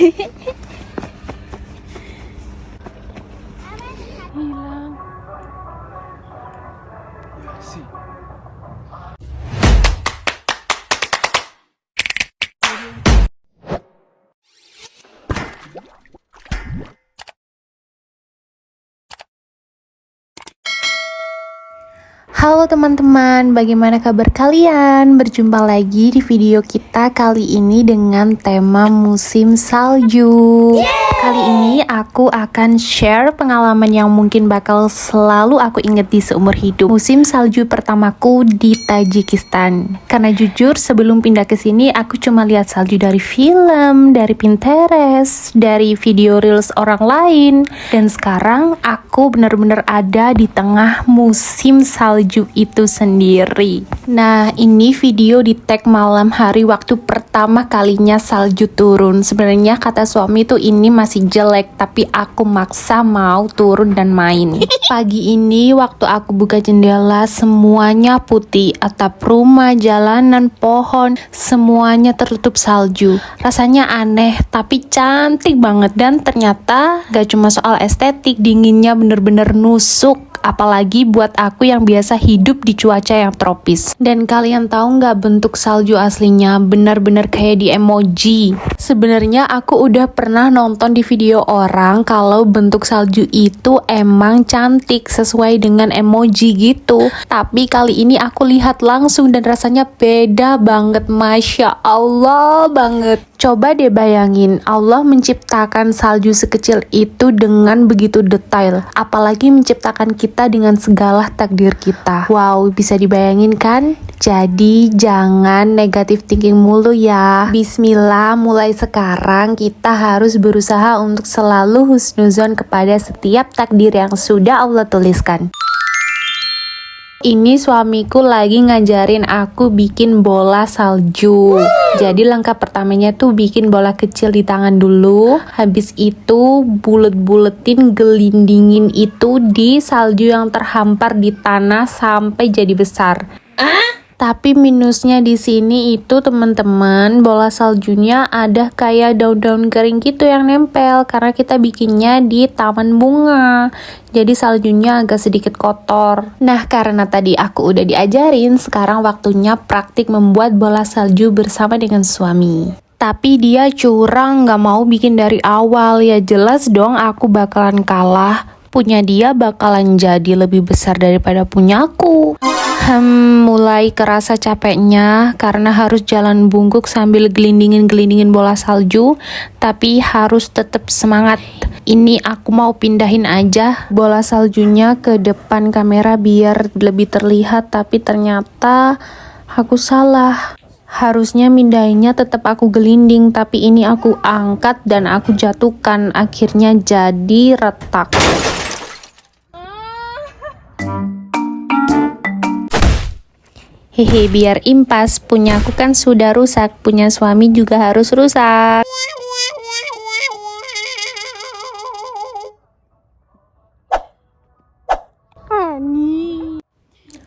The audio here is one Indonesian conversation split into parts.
Hilang. Halo teman-teman, bagaimana kabar kalian? Berjumpa lagi di video kita kali ini dengan tema musim salju. Kali ini aku akan share pengalaman yang mungkin bakal selalu aku inget di seumur hidup. Musim salju pertamaku di Tajikistan. Karena jujur sebelum pindah ke sini aku cuma lihat salju dari film, dari Pinterest, dari video reels orang lain. Dan sekarang aku benar-benar ada di tengah musim salju itu sendiri. Nah, ini video di tag malam hari waktu pertama kalinya salju turun. Sebenarnya kata suami tuh ini masih jelek, tapi aku maksa mau turun dan main. Pagi ini waktu aku buka jendela, semuanya putih. Atap rumah, jalanan, pohon, semuanya tertutup salju. Rasanya aneh, tapi cantik banget. Dan ternyata gak cuma soal estetik, dinginnya bener-bener nusuk. Apalagi buat aku yang biasa hidup di cuaca yang tropis. Dan kalian tahu nggak bentuk salju aslinya? Benar-benar kayak di emoji. Sebenarnya aku udah pernah nonton di video orang kalau bentuk salju itu emang cantik sesuai dengan emoji gitu. Tapi kali ini aku lihat langsung dan rasanya beda banget. Masya Allah banget. Coba deh bayangin, Allah menciptakan salju sekecil itu dengan begitu detail. Apalagi menciptakan kita dengan segala takdir kita. Wow, bisa dibayangin kan? Jadi jangan negatif thinking mulu ya. Bismillah, mulai sekarang kita harus berusaha untuk selalu husnuzon kepada setiap takdir yang sudah Allah tuliskan. Ini suamiku lagi ngajarin aku bikin bola salju. Jadi langkah pertamanya tuh bikin bola kecil di tangan dulu. Habis itu bulet-buletin, gelindingin itu di salju yang terhampar di tanah sampai jadi besar. Tapi minusnya di sini itu teman-teman, bola saljunya ada kayak daun-daun kering gitu yang nempel karena kita bikinnya di taman bunga. Jadi saljunya agak sedikit kotor. Nah, karena tadi aku udah diajarin, sekarang waktunya praktik membuat bola salju bersama dengan suami. Tapi dia curang, gak mau bikin dari awal. Ya jelas dong aku bakalan kalah. Punya dia bakalan jadi lebih besar daripada punyaku. Mulai kerasa capeknya karena harus jalan bungkuk sambil gelindingin bola salju, tapi harus tetap semangat. Ini aku mau pindahin aja bola saljunya ke depan kamera biar lebih terlihat, tapi ternyata aku salah. Harusnya mindahinnya tetap aku gelinding, tapi ini aku angkat dan aku jatuhkan, akhirnya jadi retak. Hehe, biar impas, punya aku kan sudah rusak, punya suami juga harus rusak.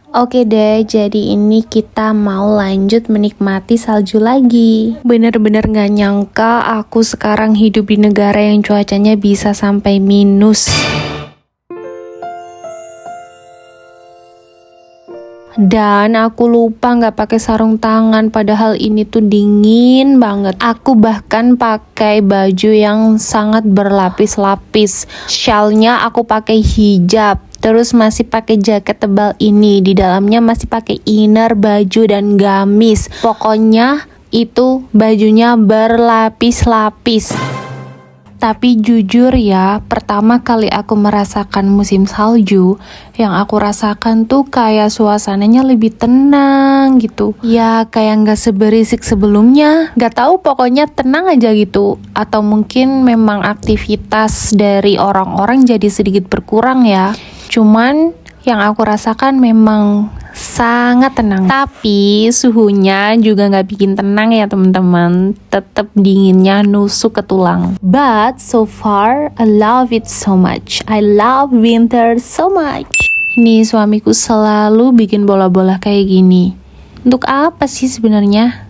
Oke deh, jadi ini kita mau lanjut menikmati salju lagi. Bener-bener gak nyangka aku sekarang hidup di negara yang cuacanya bisa sampai minus. Dan aku lupa nggak pakai sarung tangan, padahal ini tuh dingin banget. Aku bahkan pakai baju yang sangat berlapis-lapis. Shawlnya aku pakai hijab, terus masih pakai jaket tebal ini. Di dalamnya masih pakai inner, baju dan gamis. Pokoknya itu bajunya berlapis-lapis. Tapi jujur ya, pertama kali aku merasakan musim salju, yang aku rasakan tuh kayak suasananya lebih tenang gitu. Ya kayak gak seberisik sebelumnya. Gak tahu, pokoknya tenang aja gitu. Atau mungkin memang aktivitas dari orang-orang jadi sedikit berkurang ya. Cuman yang aku rasakan memang sangat tenang. Tapi suhunya juga nggak bikin tenang ya teman-teman. Tetap dinginnya nusuk ke tulang. But so far I love it so much. I love winter so much. Ini suamiku selalu bikin bola-bola kayak gini. Untuk apa sih sebenarnya?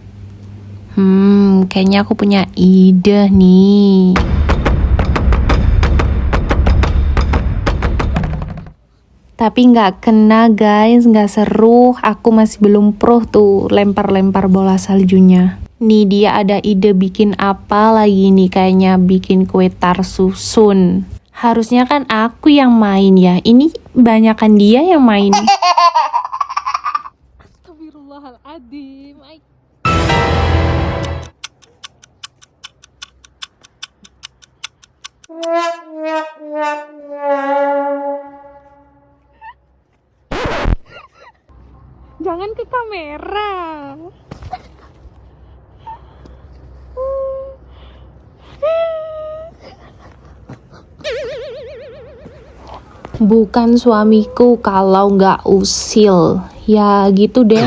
kayaknya aku punya ide nih. Tapi nggak kena guys, nggak seru. Aku masih belum pro tuh lempar-lempar bola saljunya. Nih dia ada ide bikin apa lagi nih, kayaknya bikin kue tar susun. Harusnya kan aku yang main ya, ini banyakan dia yang main. Astagfirullahaladzim. Jangan ke kamera. Bukan suamiku kalau nggak usil. Ya gitu deh.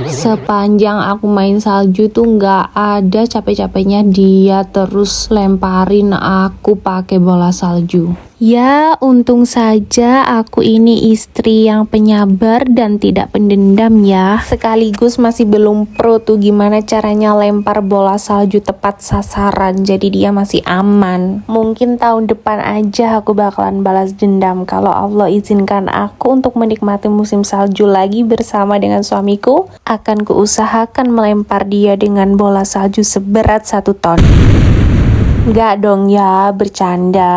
Sepanjang aku main salju tuh nggak ada capek-capeknya dia terus lemparin aku pakai bola salju. Ya, untung saja aku ini istri yang penyabar dan tidak pendendam ya. Sekaligus masih belum pro tuh gimana caranya lempar bola salju tepat sasaran, jadi dia masih aman. Mungkin tahun depan aja aku bakalan balas dendam kalau Allah izinkan aku untuk menikmati musim salju lagi bersama dengan suamiku. Akan kuusahakan melempar dia dengan bola salju seberat 1 ton. Enggak dong ya, bercanda.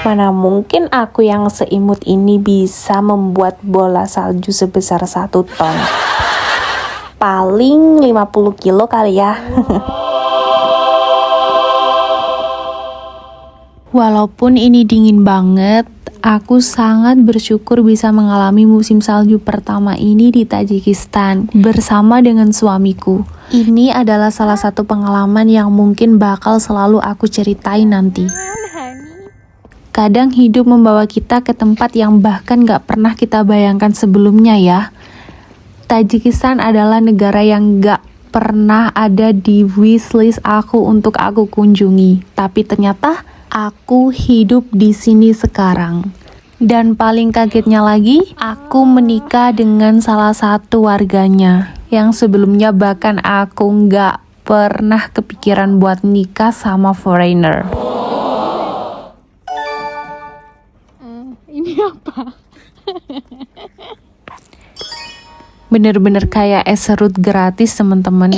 Mana mungkin aku yang seimut ini bisa membuat bola salju sebesar 1 ton. Paling 50 kilo kali ya. Walaupun ini dingin banget, aku sangat bersyukur bisa mengalami musim salju pertama ini di Tajikistan bersama dengan suamiku. Ini adalah salah satu pengalaman yang mungkin bakal selalu aku ceritain nanti. Kadang hidup membawa kita ke tempat yang bahkan gak pernah kita bayangkan sebelumnya ya. Tajikistan adalah negara yang gak pernah ada di wishlist aku untuk aku kunjungi. Tapi ternyata aku hidup di sini sekarang. Dan paling kagetnya lagi, aku menikah dengan salah satu warganya. Yang sebelumnya bahkan aku gak pernah kepikiran buat nikah sama foreigner. Ini apa? Bener-bener kayak es serut gratis teman-teman.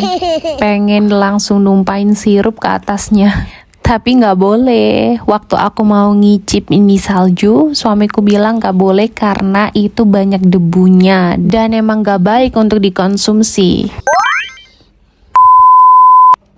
Pengen langsung numpain sirup ke atasnya. Tapi nggak boleh. Waktu aku mau ngicip ini salju, suamiku bilang nggak boleh karena itu banyak debunya dan emang nggak baik untuk dikonsumsi.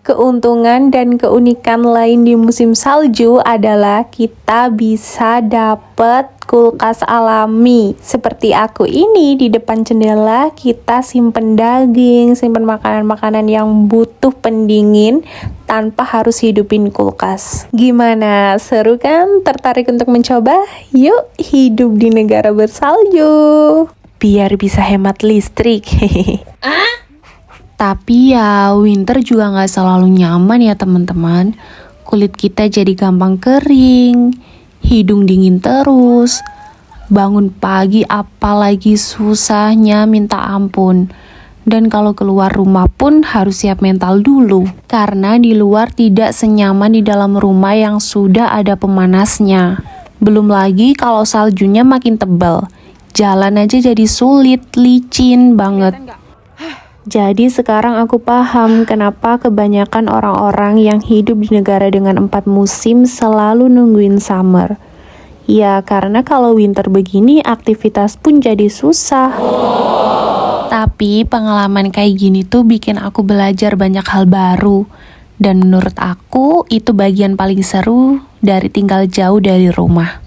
Keuntungan dan keunikan lain di musim salju adalah kita bisa dapat kulkas alami. Seperti aku ini di depan jendela, kita simpen daging, simpen makanan-makanan yang butuh pendingin tanpa harus hidupin kulkas. Gimana? Seru kan? Tertarik untuk mencoba? Yuk hidup di negara bersalju. Biar bisa hemat listrik. Tapi ya winter juga gak selalu nyaman ya teman-teman. Kulit kita jadi gampang kering, hidung dingin terus, bangun pagi apalagi susahnya minta ampun. Dan kalau keluar rumah pun harus siap mental dulu, karena di luar tidak senyaman di dalam rumah yang sudah ada pemanasnya. Belum lagi kalau saljunya makin tebal, jalan aja jadi sulit, licin banget. Jadi sekarang aku paham kenapa kebanyakan orang-orang yang hidup di negara dengan 4 musim selalu nungguin summer. Ya karena kalau winter begini aktivitas pun jadi susah. Tapi pengalaman kayak gini tuh bikin aku belajar banyak hal baru. Dan menurut aku itu bagian paling seru dari tinggal jauh dari rumah.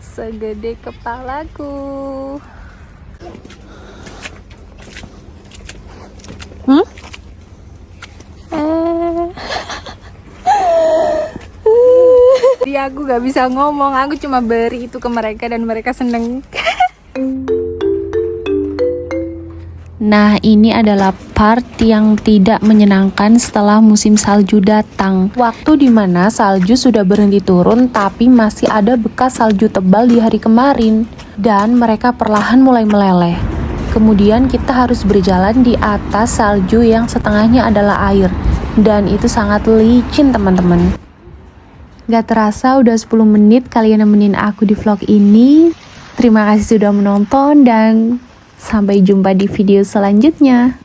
Segede kepalaku. Jadi aku gak bisa ngomong, aku cuma beri itu ke mereka dan mereka seneng. Nah ini adalah part yang tidak menyenangkan setelah musim salju datang. Waktu dimana salju sudah berhenti turun tapi masih ada bekas salju tebal di hari kemarin. Dan mereka perlahan mulai meleleh. Kemudian kita harus berjalan di atas salju yang setengahnya adalah air. Dan itu sangat licin teman-teman. Gak terasa udah 10 menit kalian nemenin aku di vlog ini. Terima kasih sudah menonton dan sampai jumpa di video selanjutnya.